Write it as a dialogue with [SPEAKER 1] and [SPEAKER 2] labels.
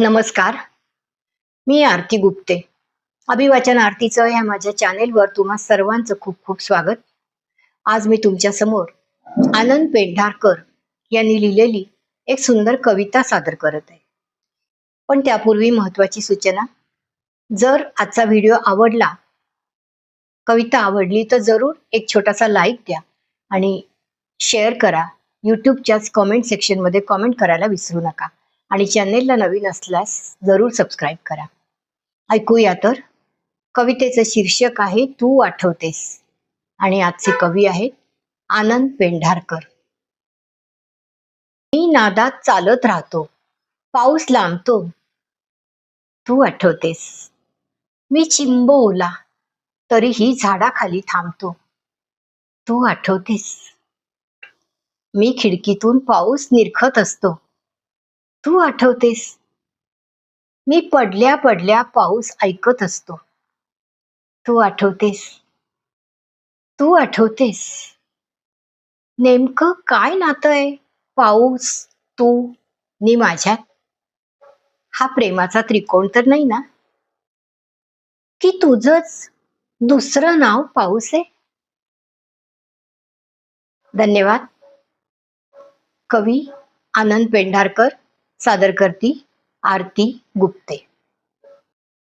[SPEAKER 1] नमस्कार. मी आरती गुप्ते. अभिवाचन आरतीचं ह्या माझ्या चॅनेलवर तुम्हा सर्वांचं खूप खूप स्वागत. आज मी तुमच्या समोर आनंद पेंढारकर यांनी लिहिलेली एक सुंदर कविता सादर करत आहे. पण त्यापूर्वी महत्वाची सूचना, जर आजचा व्हिडिओ आवडला, कविता आवडली तर जरूर एक छोटासा लाईक द्या आणि शेअर करा. यूट्यूबच्याच कॉमेंट सेक्शनमध्ये कॉमेंट करायला विसरू नका आणि चॅनेलला नवीन असल्यास जरूर सबस्क्राईब करा. ऐकूया तर. कवितेचं शीर्षक आहे तू आठवतेस आणि आजचे कवी आहेत आनंद पेंढारकर. मी नादात चालत राहतो, पाऊस लांबतो, तू आठवतेस. मी चिंब ओला, तरीही झाडाखाली थांबतो, तू आठवतेस. मी खिडकीतून पाऊस निरखत असतो, तू आठवतेस. मी पडल्या पडल्या पाऊस ऐकत असतो, तू आठवतेस. तू आठवतेस. नेमकं काय नातं आहे पाऊस, तू नि माझ्यात? हा प्रेमाचा त्रिकोण तर नाही ना? की तुझंच दुसरं नाव पाऊस आहे? धन्यवाद. कवी आनंद पेंढारकर, सादर करती आरती गुप्ते.